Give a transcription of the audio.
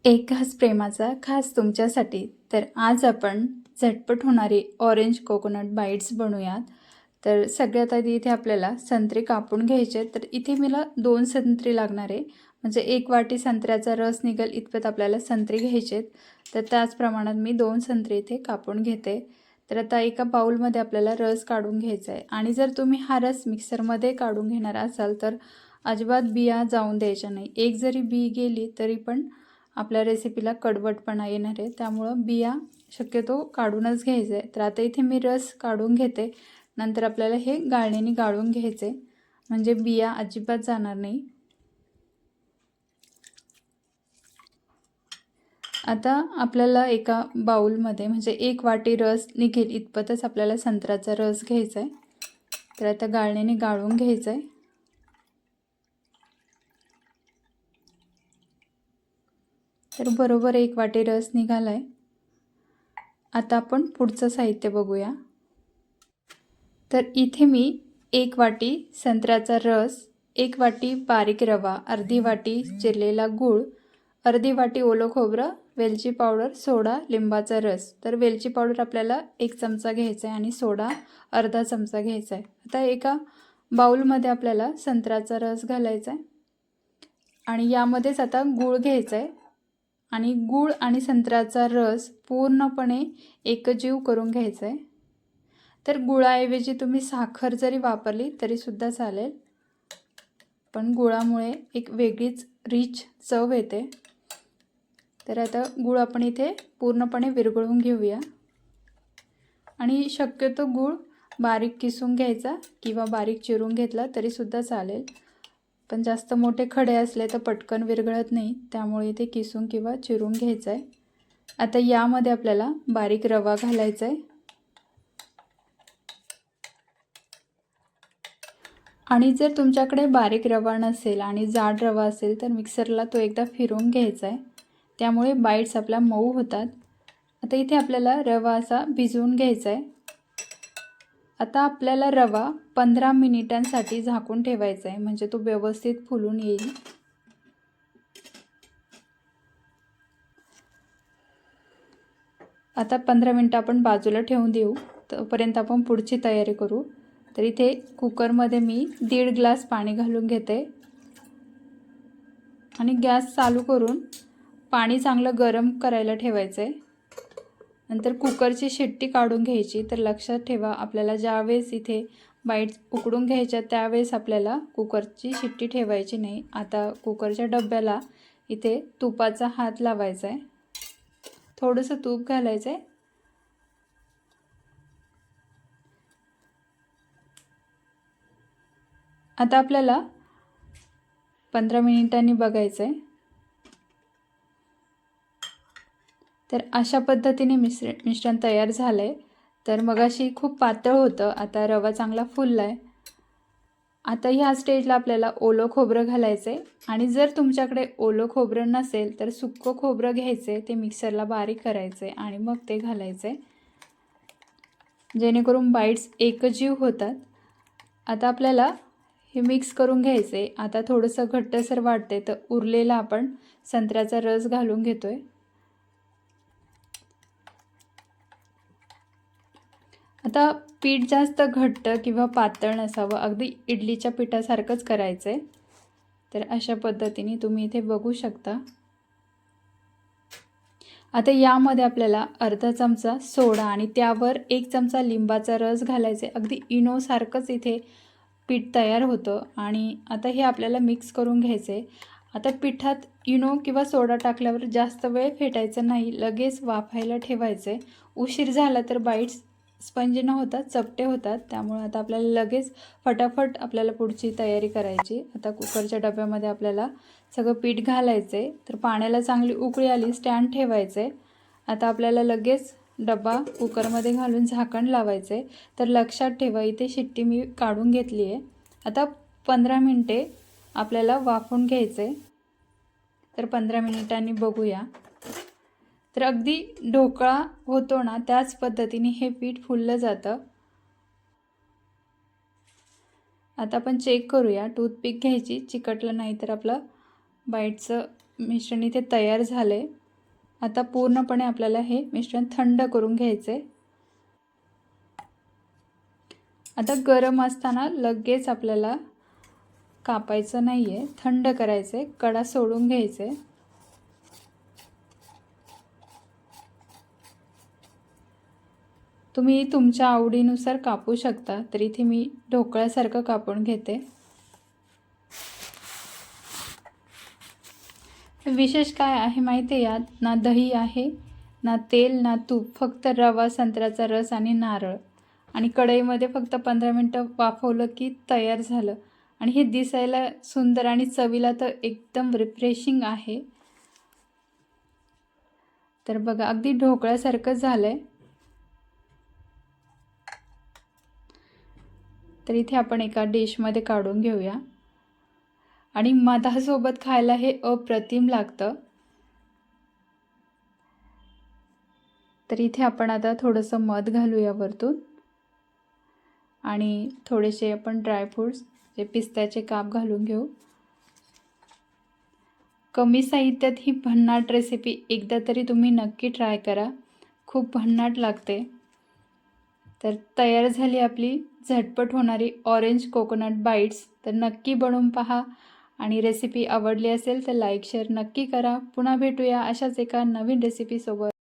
एक घास प्रेमाचा खास तुमच्यासाठी. तर आज आपण झटपट होणारी ऑरेंज कोकोनट बाईट्स बनवूयात. तर सगळ्यात आधी इथे आपल्याला संत्रे कापून घ्यायचे. तर इथे मला 2 संत्री लागणार आहे. म्हणजे 1 वाटी संत्र्याचा रस निघेल इतपत आपल्याला संत्री घ्यायचे. तर त्याच प्रमाणात मी 2 संत्री इथे कापून घेते. तर आता एका बाउलमध्ये आपल्याला रस काढून घ्यायचा आहे. आणि जर तुम्ही हा रस मिक्सरमध्ये काढून घेणार असाल तर अजिबात बिया जाऊन द्यायच्या नाही. एक जरी बी गेली तरी पण आपल्या रेसिपीला कडवटपणा येणार आहे. त्यामुळं बिया शक्यतो काढूनच घ्यायचं आहे. तर आता इथे मी रस काढून घेते. नंतर आपल्याला हे गाळणीने गाळून घ्यायचे म्हणजे बिया अजिबात जाणार नाही. आता आपल्याला एका बाउलमध्ये म्हणजे 1 वाटी रस निघेल इतपतच आपल्याला संत्र्याचा रस घ्यायचा आहे. तर आता गाळणीने गाळून घ्यायचं आहे. तर बरोबर 1 वाटी रस निघाला आहे. आता आपण पुढचं साहित्य बघूया. तर इथे मी 1 वाटी संत्र्याचा रस, 1 वाटी बारीक रवा, अर्धी वाटी चिरलेला गूळ, अर्धी वाटी ओलं खोबरं, वेलची पावडर, सोडा, लिंबाचा रस. तर वेलची पावडर आपल्याला 1 चमचा घ्यायचा आहे आणि सोडा अर्धा चमचा घ्यायचा आहे. आता एका बाउलमध्ये आपल्याला संत्र्याचा रस घालायचा आहे आणि यामध्येच आता गूळ घ्यायचा आहे आणि गूळ आणि संत्र्याचा रस पूर्णपणे एकजीव करून घ्यायचा आहे. तर गुळाऐवजी तुम्ही साखर जरी वापरली तरीसुद्धा चालेल, पण गुळामुळे एक वेगळीच रिच चव येते. तर आता गूळ आपण इथे पूर्णपणे विरघळून घेऊया आणि शक्यतो गूळ बारीक किसून घ्यायचा किंवा बारीक चिरून घेतला तरीसुद्धा चालेल, पण जास्त मोठे खडे असले तर पटकन विरघळत नाही, त्यामुळे इथे किसून किंवा चिरून घ्यायचं आहे. आता यामध्ये आपल्याला बारीक रवा घालायचा आहे आणि जर तुमच्याकडे बारीक रवा नसेल आणि जाड रवा असेल तर मिक्सरला तो एकदा फिरवून घ्यायचा आहे, त्यामुळे बाईट्स आपल्या मऊ होतात. आता इथे आपल्याला रवा असा भिजवून घ्यायचा आहे. आता आपल्याला रवा 15 मिनिटांसाठी झाकून ठेवायचा आहे म्हणजे तो व्यवस्थित फुलून येईल. आता 15 मिनिटं आपण बाजूला ठेवून देऊ, तोपर्यंत आपण पुढची तयारी करू. तर इथे कुकरमध्ये मी 1.5 ग्लास पाणी घालून घेते आणि गॅस चालू करून पाणी चांगलं गरम करायला ठेवायचं आहे. नंतर कुकरची शिट्टी काढून घ्यायची. तर लक्षात ठेवा, आपल्याला ज्यावेळेस इथे बाईट्स उकडून घ्यायच्या त्यावेळेस आपल्याला कुकरची शिट्टी ठेवायची नाही. आता कुकरच्या डब्याला इथे तुपाचा हात लावायचा आहे, थोडंसं तूप घालायचं आहे. आता आपल्याला 15 मिनिटांनी बघायचं आहे. तर अशा पद्धतीने मिश्रण तयार झालं आहे. तर मगाशी खूप पातळ होतं, आता रवा चांगला फुलला आहे. आता ह्या स्टेजला आपल्याला ओलं खोबरं घालायचं आहे आणि जर तुमच्याकडे ओलं खोबरं नसेल तर सुक्कं खोबरं घ्यायचं आहे, ते मिक्सरला बारीक करायचं आहे आणि मग ते घालायचं आहे, जेणेकरून बाईट्स एकजीव होतात. आता आपल्याला हे मिक्स करून घ्यायचं आहे. आता थोडंसं घट्टसर वाटते तर उरलेला आपण संत्र्याचा रस घालून घेतो आहे. आता पीठ जास्त घट्ट किंवा पातळ नसावं, अगदी इडलीच्या पिठासारखंच करायचं आहे. तर अशा पद्धतीने तुम्ही इथे बघू शकता. आता यामध्ये आपल्याला अर्धा चमचा सोडा आणि त्यावर 1 चमचा लिंबाचा रस घालायचा आहे. अगदी इनोसारखंच इथे पीठ तयार होतं आणि आता हे आपल्याला मिक्स करून घ्यायचं आहे. आता पिठात इनो किंवा सोडा टाकल्यावर जास्त वेळ फेटायचा नाही, लगेच वाफायला ठेवायचं आहे. उशीर झाला तर बाईट्स स्पंज न होतात चपटे होतात, त्यामुळे आता आपल्याला लगेच फटाफट आपल्याला पुढची तयारी करायची. आता कुकरच्या डब्यामध्ये आपल्याला सगळं पीठ घालायचं आहे. तर पाण्याला चांगली उकळी आली, स्टँड ठेवायचं आहे. आता आपल्याला लगेच डबा कुकरमध्ये घालून झाकण लावायचं आहे. तर लक्षात ठेवा, इथे शिट्टी मी काढून घेतली आहे. आता 15 मिनिटे आपल्याला वाफवून घ्यायचं आहे. तर 15 मिनिटांनी बघूया. तर अगदी ढोकळा होतो ना त्याच पद्धतीने हे पीठ फुललं जातं. आता आपण चेक करूया, टूथपिक घ्यायची, चिकटलं नाही तर आपलं बाईटचं मिश्रण इथे तयार झाले. आता पूर्णपणे आपल्याला हे मिश्रण थंड करून घ्यायचे. आता गरम असताना लगेच आपल्याला कापायचं नाही आहे, थंड करायचं आहे, कडा सोडून घ्यायचे. तुम्ही तुमच्या आवडीनुसार कापू शकता. तर इथे मी ढोकळ्यासारखं कापून घेते. विशेष काय आहे माहिती आहे यात? ना दही आहे, ना तेल, ना तूप, फक्त रवा, संत्र्याचा रस आणि नारळ. आणि कढईमध्ये फक्त 15 मिनटं वाफवलं की तयार झालं. आणि हे दिसायला सुंदर आणि चवीला तर एकदम रिफ्रेशिंग आहे. तर बघा अगदी ढोकळ्यासारखं झालंय. तर इथे आपण एका डिशमध्ये काढून घेऊया. आणि मधासोबत खायला हे अप्रतिम लागतं. तर इथे आपण आता थोडंसं मध घालूया वरतून आणि थोडेसे आपण ड्रायफ्रूट्स जे पिस्त्याचे काप घालून घेऊ. कमी साहित्यात ही भन्नाट रेसिपी एकदा तरी तुम्ही नक्की ट्राय करा. खूप भन्नाट लागते. तर तयार झाली आपली झटपट होणारी ऑरेंज कोकोनट बाईट्स. तर नक्की बनवून पहा आणि रेसिपी आवडली असेल तर लाईक शेअर नक्की करा. पुन्हा भेटूया अशाच एका नवीन रेसिपीसोबत.